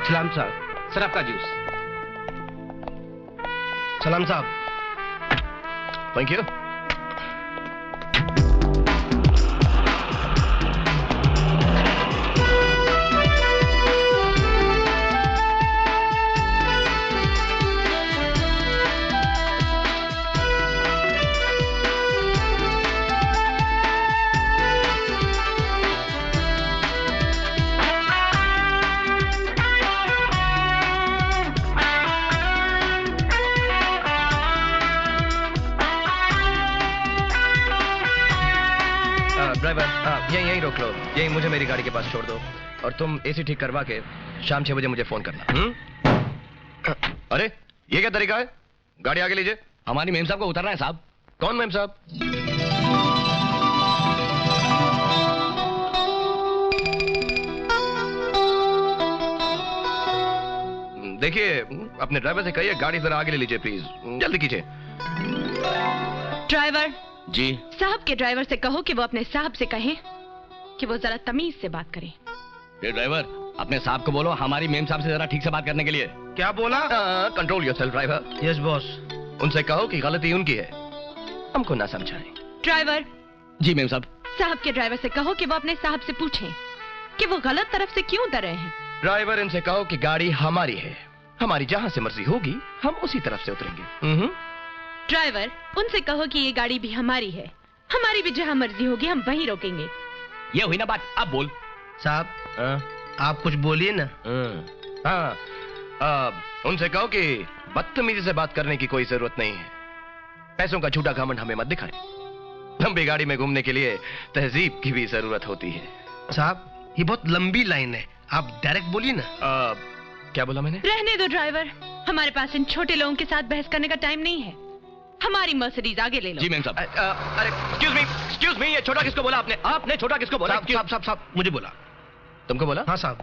सलाम साहब। सर आपका जूस। सलाम साहब। Thank you. यहीं रोक लो, यहीं मुझे मेरी गाड़ी के पास छोड़ दो और तुम एसी ठीक करवा के शाम 6 बजे मुझे फोन करना। अरे ये क्या तरीका है? गाड़ी आगे लीजिए। हमारी मेम साहब को उतरना है साहब। कौन मेम साहब? देखिए अपने ड्राइवर से कहिए गाड़ी जरा आगे ले लीजिए प्लीज, जल्दी कीजिए। ड्राइवर जी। साहब के ड्राइवर से कहो कि वो अपने साहब से कहें कि वो जरा तमीज से बात करें। ये ड्राइवर अपने साहब को बोलो हमारी मेम साहब से जरा ठीक से बात करने के लिए। क्या बोला? Control yourself driver. Yes boss. उनसे कहो कि गलती उनकी है, हमको ना समझाएं। ड्राइवर। जी मेम साहब। साहब के ड्राइवर से कहो कि वो अपने साहब से पूछें कि वो गलत तरफ से क्यों उतर रहे हैं। ड्राइवर इनसे कहो कि गाड़ी हमारी है, हमारी जहां से मर्जी होगी हम उसी तरफ से उतरेंगे। ड्राइवर उनसे कहो कि ये गाड़ी भी हमारी है, हमारी भी जहां मर्जी होगी हम वहीं रोकेंगे। ये हुई ना बात, अब बोल। साहब आप कुछ बोलिए ना। उनसे कहो कि बदतमीजी से बात करने की कोई जरूरत नहीं है, पैसों का झूठा घमंड हमें मत दिखाएं। लंबी गाड़ी में घूमने के लिए तहजीब की भी जरूरत होती है। साहब ये बहुत लंबी लाइन है, आप डायरेक्ट बोलिए ना। क्या बोला मैंने? रहने दो ड्राइवर, हमारे पास इन छोटे लोगों के साथ बहस करने का टाइम नहीं है। हमारी मर्सिडीज आगे ले लो। जी मैम साहब। अरे एक्सक्यूज मी, ये छोटा किसको बोला आपने? आपने छोटा किसको बोला? साहब मुझे बोला। तुमको बोला? हाँ साहब।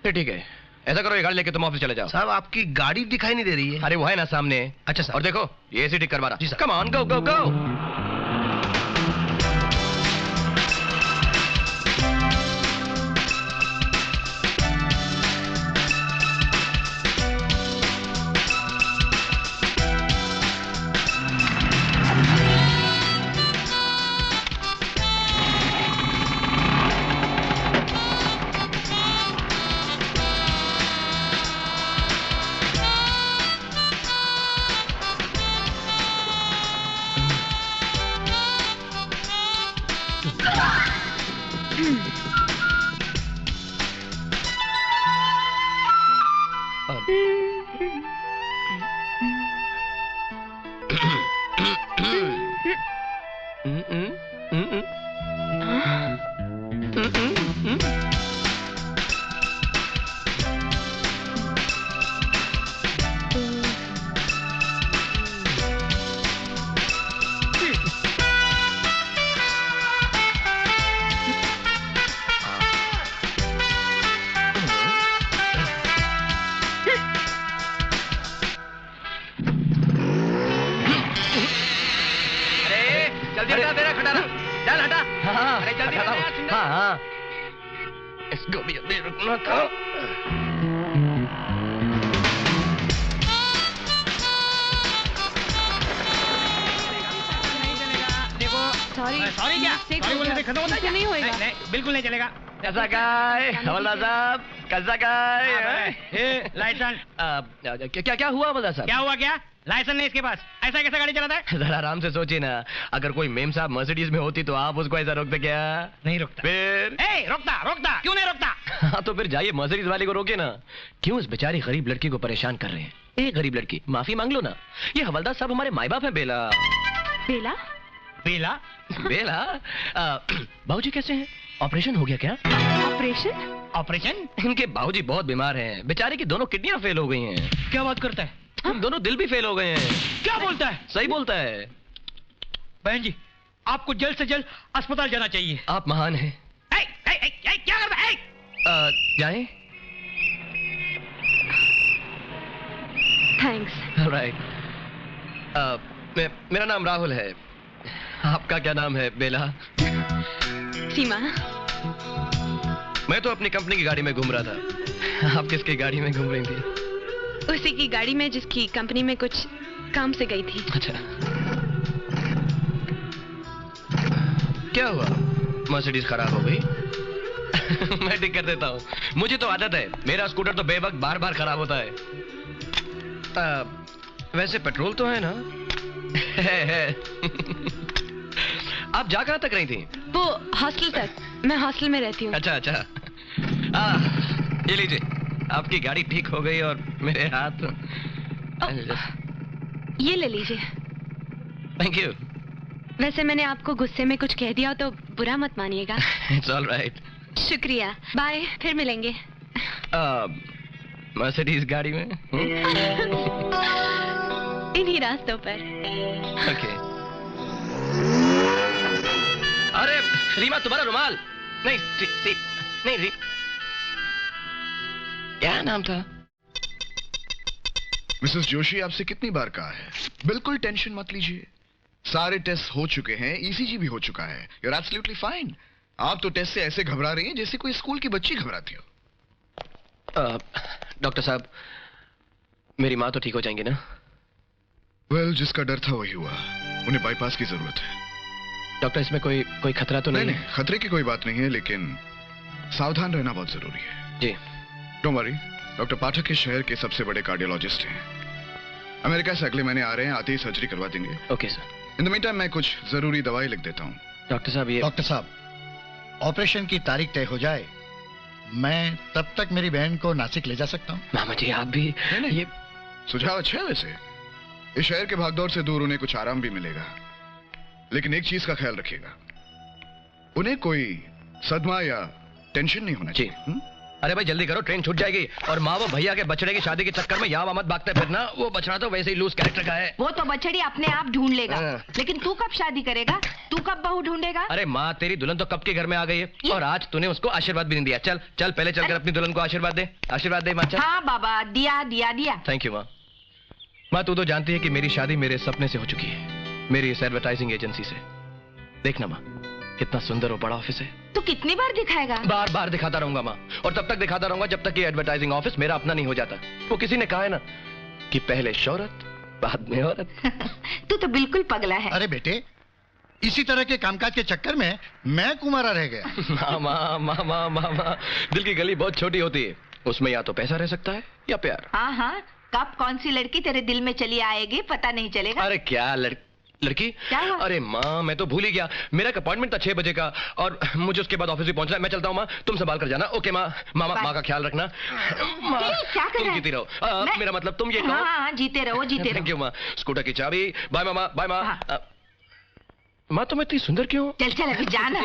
फिर ठीक है, ऐसा करो ये गाड़ी लेके तुम ऑफिस चले जाओ। साहब आपकी गाड़ी दिखाई नहीं दे रही है। अरे वो है ना सामने। अच्छा सर। और देखो ये एसी ठीक करवा रहा। जी सर। कम ऑन, गो गो गो। इसको भी अभी रुकना था। सॉरी क्या? सॉरी बोलने से खत्म होता है? नहीं होएगा। नहीं, बिल्कुल नहीं चलेगा। कैसा गाय हवलदार साहब, कैसा गाय? लाइसेंस। क्या हुआ हवलदार साहब? क्या हुआ? क्या लाइसेंस नहीं इसके पास? ऐसा कैसा गाड़ी चलाता है? जरा आराम से सोचिए ना, अगर कोई मेम साहब मर्सिडीज में होती तो आप उसको ऐसा रोकते क्या? नहीं रोकता। फिर रोकता क्यों नहीं रोकता? हाँ तो फिर जाइए मर्सिडीज वाले को रोके ना। क्यों इस बेचारी गरीब लड़की को परेशान कर रहे हैं? ए गरीब लड़की, माफी मांग लो ना। ये हवलदार साहब हमारे माई बाप है। बेला बेला बेला बेला। बाबूजी कैसे हैं? ऑपरेशन हो गया क्या? ऑपरेशन? इनके बाबूजी बहुत बीमार हैं, बेचारे की दोनों किडनियां फेल हो गई हैं। क्या बात करता है? दोनों दिल भी फेल हो गए हैं। क्या बोलता है? सही बोलता है। बहन जी आपको जल्द से जल्द अस्पताल जाना चाहिए। आप महान हैं। क्या करता है? जाएं? थैंक्स। राइट। मेरा नाम राहुल है, आपका क्या नाम है? बेला। सीमा। मैं तो अपनी कंपनी की गाड़ी में घूम रहा था, आप किसकी गाड़ी में घूम रही थी? उसी की गाड़ी में जिसकी कंपनी में कुछ काम से गई थी। अच्छा, क्या हुआ? मर्सिडीज खराब हो गई? मैं ठीक कर देता हूँ, मुझे तो आदत है। मेरा स्कूटर तो बेवक्त बार बार खराब होता है। वैसे पेट्रोल तो है ना? है। आप जा कहाँ तक रही थी? वो हॉस्टल तक। मैं हॉस्टल में रहती हूँ। अच्छा अच्छा। ये लीजिए, आपकी गाड़ी ठीक हो गई और मेरे हाथ। ये ले लीजिए। Thank you. वैसे मैंने आपको गुस्से में कुछ कह दिया हो तो बुरा मत मानिएगा। It's all right. शुक्रिया, बाय, फिर मिलेंगे। मर्सिडीज गाड़ी में? इन्हीं रास्तों पर। ओके। अरे रीमा, तुम्हारा रुमाल? नहीं नहीं, क्या नाम था? मिसेस जोशी, आपसे कितनी बार कहा है, बिल्कुल टेंशन मत लीजिए। सारे टेस्ट हो चुके हैं, ईसीजी भी हो चुका है। You are absolutely fine. आप तो टेस्ट से ऐसे घबरा रही हैं जैसे कोई स्कूल की बच्ची घबराती हो। डॉक्टर साहब, मेरी माँ तो ठीक हो जाएंगी ना? वेल, जिसका डर था वही हुआ। उन्हें बाईपास की जरूरत है। डॉक्टर, इसमें कोई खतरा तो नहीं? नहीं, खतरे की कोई बात नहीं है, लेकिन सावधान रहना बहुत जरूरी है। जी। डोंट वरी, डॉक्टर पाठक इस शहर के सबसे बड़े कार्डियोलॉजिस्ट हैं। अमेरिका से अगले महीने आ रहे हैं, आते ही सर्जरी करवा देंगे। Okay sir. In the mean time मैं कुछ जरूरी दवाई लिख देता हूँ। डॉक्टर साहब, ये डॉक्टर साहब, ऑपरेशन की तारीख तय हो जाए, मैं तब तक मेरी बहन को नासिक ले जा सकता हूँ? मामा जी, आप भी नहीं, ये सुझाव अच्छा है। वैसे इस शहर के भागदौड़ से दूर उन्हें कुछ आराम भी मिलेगा, लेकिन एक चीज का ख्याल रखिएगा, उन्हें कोई सदमा या टेंशन नहीं होना चाहिए। अरे भाई जल्दी करो, ट्रेन छूट जाएगी। और माँ वो भैया के बछड़े की शादी के चक्कर में यहाँ मत भागते फिरना। वो बछड़ा तो वैसे ही लूज कैरेक्टर का है। वो तो बछड़ी अपने आप ढूंढ लेगा। हाँ। लेकिन तू कब शादी करेगा? तू कब बहू ढूंढेगा? अरे माँ, तेरी दुल्हन तो कब के घर में आ गई है, और आज तूने उसको आशीर्वाद भी नहीं दिया। चल चल, पहले चलकर अपनी दुल्हन को आशीर्वाद दे। आशीर्वाद दे माँ, चल। हाँ बाबा, दिया दिया दिया। थैंक यू माँ। माँ, तू तो जानती है कि मेरी शादी मेरे सपने से हो चुकी है, मेरी इस एडवर्टाइजिंग एजेंसी से। देखना माँ, कितना सुंदर और बड़ा ऑफिस है। तू कितनी बार दिखाएगा? बार बार दिखाता रहूंगा माँ, और तब तक दिखाता रहूंगा जब तक ये एडवर्टाइजिंग ऑफिस मेरा अपना नहीं हो जाता। वो किसी ने कहा है ना कि पहले शोहरत बाद में औरत। तू तो बिल्कुल पगला है। अरे बेटे, इसी तरह के कामकाज के चक्कर में मैं कुमारा रह गया। मामा मामा मामा, दिल की गली बहुत छोटी होती है, उसमें या तो पैसा रह सकता है या प्यार। हाँ हाँ, कब कौन सी लड़की तेरे दिल में चली आएगी पता नहीं चलेगा। अरे क्या लड़की? क्या हुआ? अरे माँ, मैं तो भूल ही गया, मेरा एक अपॉइंटमेंट था 6 बजे का, और मुझे उसके बाद ऑफिस भी पहुंचना है। मैं चलता हूँ माँ, तुम संभाल कर जाना। ओके माँ। माँ का ख्याल रखना। माँ, क्या कर तुम रहा है? जीती रहो। मेरा मतलब तुम ये हाँ हाँ, जीते रहो जीते थैंक यू रहो। माँ। स्कूटर की चाबी। बाय मामा, बाय माँ। हाँ। माँ, तुम इतनी सुंदर क्यों? चल चल अभी जाना।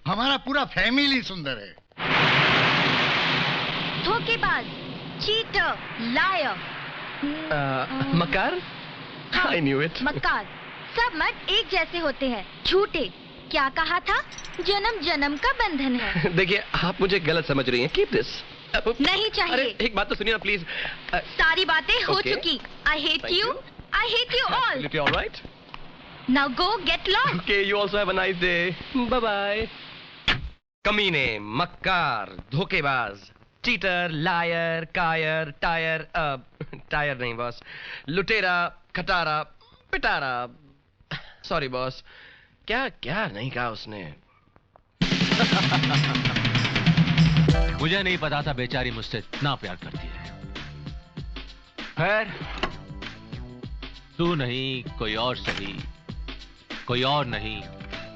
हमारा पूरा फैमिली सुंदर है। धोखेबाज, चीटर, लायर, मकार? I knew it. मक्कार, सब मर्द एक जैसे होते हैं, झूठे। क्या कहा था? जन्म जन्म का बंधन है। देखिए, आप मुझे गलत समझ रही हैं। Keep this. नहीं चाहिए। अरे एक बात तो सुनिए ना प्लीज। सारी बातें हो Okay. चुकी। I hate Thank you, you. I hate you all. Absolutely all right. Now go get lost. Okay, you also have a nice day. Bye bye. कमीने, मक्कार, धोखेबाज, चीटर, लायर, कायर, टायर, टायर नहीं boss, लुटेरा, खटारा, पिटारा। Sorry boss, क्या क्या नहीं कहा उसने। मुझे नहीं पता था बेचारी मुझसे इतना प्यार करती है। खैर, तू नहीं कोई और सही, कोई और नहीं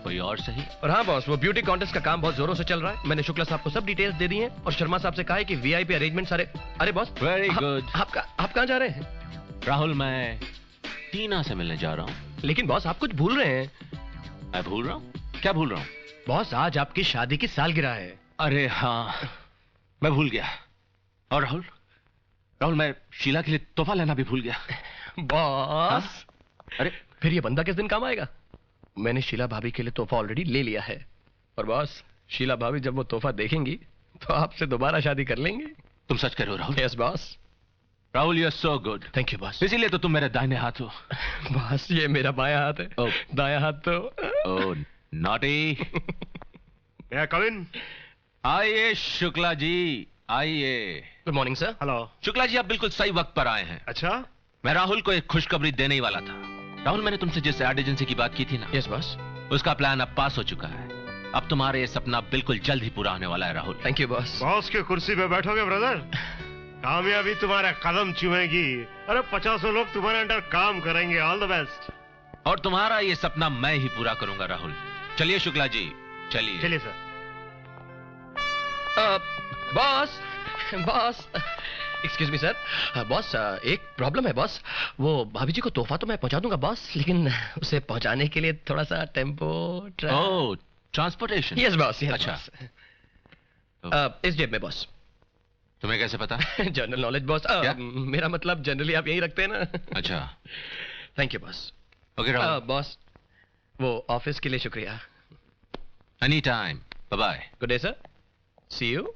कोई और सही। और हाँ बॉस, वो ब्यूटी कॉन्टेस्ट का काम बहुत जोरों से चल रहा है। मैंने शुक्ला साहब को सब डिटेल्स दे दी हैं, और शर्मा साहब से कहा है कि वीआईपी अरेंजमेंट सारे। अरे बॉस, वेरी गुड। आप कहाँ जा रहे हैं? राहुल, मैं टीना से मिलने जा रहा हूँ। लेकिन बॉस, आप कुछ भूल रहे हैं। मैं भूल रहा हूँ? क्या भूल रहा हूँ? बॉस, आज आपकी शादी की सालगिरह है। अरे हाँ, मैं भूल गया। और राहुल, मैं शीला के लिए तोहफा लेना भी भूल गया। बॉस, हाँ? अरे फिर ये बंदा किस दिन काम आएगा? मैंने शीला भाभी के लिए तोहफा ऑलरेडी ले लिया है, और बॉस, शीला भाभी जब वो तोहफा देखेंगी तो आपसे दोबारा शादी कर लेंगे। तुम सच कह रहे हो Rahul? Yes boss. Rahul, you are so good. Thank you boss. इसीलिए तो तुम मेरे दाहिने हाथ हो। बॉस, ये मेरा बायां हाथ है। Oh. दायां हाथ तो। Oh naughty. Come in. आइए शुक्ला जी, आइए। Good morning sir. Hello. Shukla ji, आप बिल्कुल सही वक्त पर आए हैं। अच्छा, मैं राहुल को एक खुशखबरी देने ही वाला था। राहुल, मैंने तुमसे जिस एड एजेंसी की बात की थी ना, यस बॉस। उसका प्लान अब पास हो चुका है। अब तुम्हारे ये सपना बिल्कुल जल्द ही पूरा होने वाला है Rahul. Thank you boss. Boss की कुर्सी पे बैठोगे ब्रदर, कामयाबी तुम्हारा कदम चूमेगी। अरे 50 लोग तुम्हारे अंडर काम करेंगे। All the best. और तुम्हारा ये सपना मैं ही पूरा करूंगा राहुल। चलिए शुक्ला जी, चलिए। चलिए sir. Boss boss, excuse me sir. Boss, एक प्रॉब्लम है बॉस। वो भाभी जी को तोहफा तो मैं पहुंचा दूंगा बॉस, लेकिन उसे पहुंचाने के लिए थोड़ा सा tempo oh, transportation. Yes boss. अच्छा। इस जेब में बॉस। तुम्हें कैसे पता? General knowledge boss. मेरा मतलब जनरली आप यही रखते हैं ना। अच्छा, thank you boss. Okay Rahul. Boss, वो ऑफिस के लिए शुक्रिया। Any time. Bye bye. Good day sir, see you.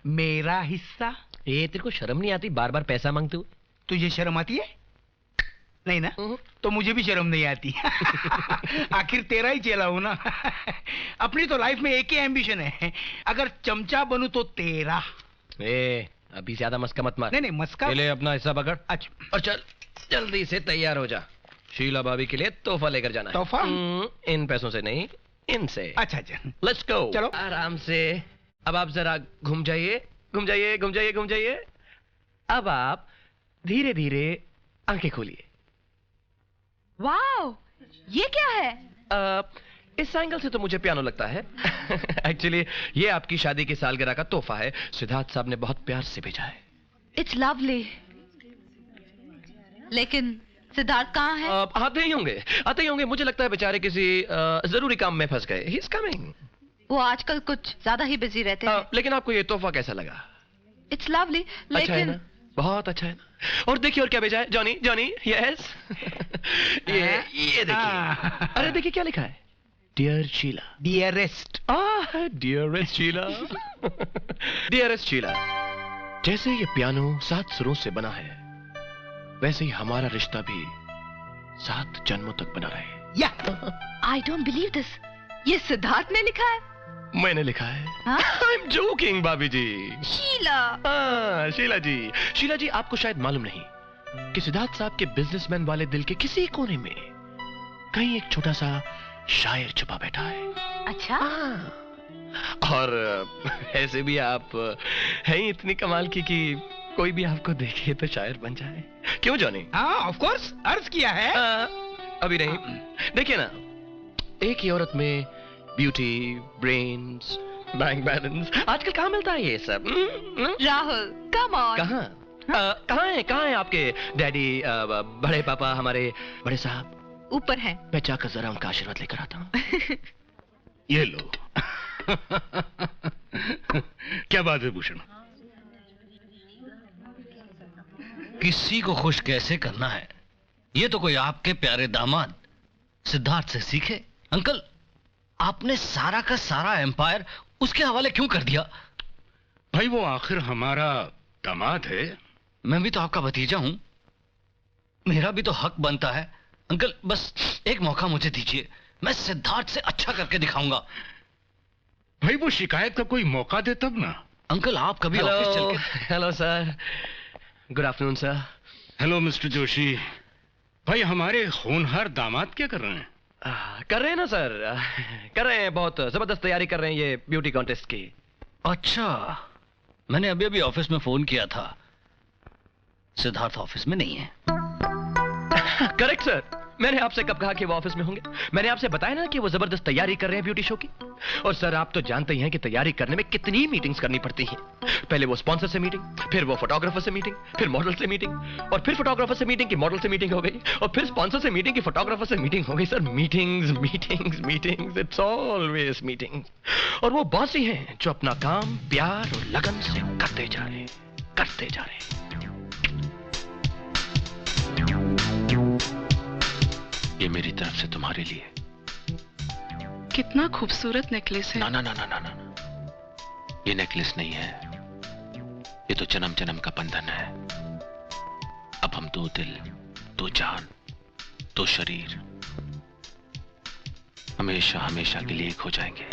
मेरा हिस्सा। ये तेरे को शर्म नहीं आती बार बार पैसा मांगते हुए? तुझे शर्म आती है? नहीं ना? तो मुझे भी शर्म नहीं आती। आखिर तेरा ही चेला हूं ना। अपनी तो लाइफ में एक ही एम्बिशन है, अगर चमचा बनूं तो तेरा। अभी ज्यादा मस्का मत मार। नहीं मस्का। ले अपना हिस्सा पकड़। अच्छा। और चल जल्दी से तैयार हो जा, शीला भाभी के लिए तोहफा लेकर जाना है। तोहफा? इन पैसों से नहीं, इनसे। अच्छा अच्छा, लेट्स गो। चलो आराम से। अब आप जरा घूम जाइए, घूम जाइए, घूम जाइए, घूम जाइए। अब आप धीरे धीरे आंखें खोलिए। वाओ, ये क्या है? इस एंगल से तो मुझे पियानो लगता है। एक्चुअली ये आपकी शादी की सालगिरह का तोहफा है, सिद्धार्थ साहब ने बहुत प्यार से भेजा है। It's lovely. लेकिन सिद्धार्थ कहाँ है? आते ही होंगे, आते ही होंगे। मुझे लगता है बेचारे किसी जरूरी काम में फंस गए। He is coming. वो आजकल कुछ ज्यादा ही बिजी रहते हैं। लेकिन आपको ये तोहफा कैसा लगा? इट्स लवली, अच्छा है लेकिन ना? बहुत अच्छा है ना? और देखिए और क्या भेजा है। Johnny, Johnny, yes. ये देखिए। अरे देखिए क्या लिखा है। Dear Sheela. Dearest. Dearest Sheela. Dearest Sheela, जैसे ये पियानो 7 सुरों से बना है, वैसे ही हमारा रिश्ता भी 7 जन्मों तक बना रहे। या आई डोंट बिलीव दिस। ये सिद्धार्थ ने लिखा है? मैंने लिखा है। हाँ? आई एम जोकिंग भाभी जी। शीला। शीला जी, शीला जी, आपको शायद मालूम नहीं कि सिद्धार्थ साहब के बिजनेसमैन वाले दिल के किसी कोने में कहीं एक छोटा सा शायर छुपा बैठा है। अच्छा। और ऐसे भी आप हैं ही इतनी कमाल की कि कोई भी आपको देखे तो शायर बन जाए। क्यों जॉनी? हाँ ऑफ कोर्स, अर्ज किया है। अभी नहीं। देखिए ना, एक ही औरत में ब्यूटी, ब्रेन्स, बैंक बैलेंस, आजकल कहाँ मिलता है ये सब? Rahul, come on. कहाँ है आपके डैडी, बड़े पापा, हमारे बड़े साहब? ऊपर है। मैं जाकर जरा उनका आशीर्वाद लेकर आता हूँ। ये लो। क्या बात है भूषण? किसी को खुश कैसे करना है, ये तो कोई आपके प्यारे दामाद सिद्धार्थ से सीखे। अंकल, आपने सारा का सारा एम्पायर उसके हवाले क्यों कर दिया? भाई वो आखिर हमारा दामाद है। मैं भी तो आपका भतीजा हूं, मेरा भी तो हक बनता है। अंकल बस एक मौका मुझे दीजिए, मैं सिद्धार्थ से अच्छा करके दिखाऊंगा। भाई वो शिकायत का कोई मौका दे तब ना। अंकल आप कभी ऑफिस चल के। Hello sir, good afternoon sir. Hello mister Joshi. भाई हमारे होनहार दामाद क्या कर रहे हैं? कर रहे हैं ना सर, कर रहे हैं, बहुत जबरदस्त तैयारी कर रहे हैं ये ब्यूटी कॉन्टेस्ट की। अच्छा, मैंने अभी अभी ऑफिस में फोन किया था, सिद्धार्थ ऑफिस में नहीं है। करेक्ट सर, मैंने आपसे कब कहा कि वो ऑफिस में होंगे? मैंने आपसे बताया ना कि वो जबरदस्त तैयारी कर रहे हैं ब्यूटी शो की। और सर आप तो जानते ही हैं कि तैयारी करने में कितनी मीटिंग्स करनी पड़ती हैं। पहले वो स्पॉन्सर से मीटिंग, फिर वो फोटोग्राफर से मीटिंग, फिर मॉडल से मीटिंग, और फिर फोटोग्राफर से मीटिंग की मॉडल से मीटिंग हो गई, और फिर स्पॉन्सर से मीटिंग की फोटोग्राफर से मीटिंग हो गई। Sir meetings meetings meetings, it's always meetings. और वो बॉस ही हैं जो अपना काम प्यार और लगन से करते जा रहे हैं, करते जा रहे हैं। ये मेरी तरफ से तुम्हारे लिए कितना खूबसूरत नेकलेस है। ना ना ना ना ना ना, ये नेकलेस नहीं है, ये तो जन्म जन्म का बंधन है। अब हम दो दिल, दो जान, दो शरीर हमेशा हमेशा के लिए एक हो जाएंगे।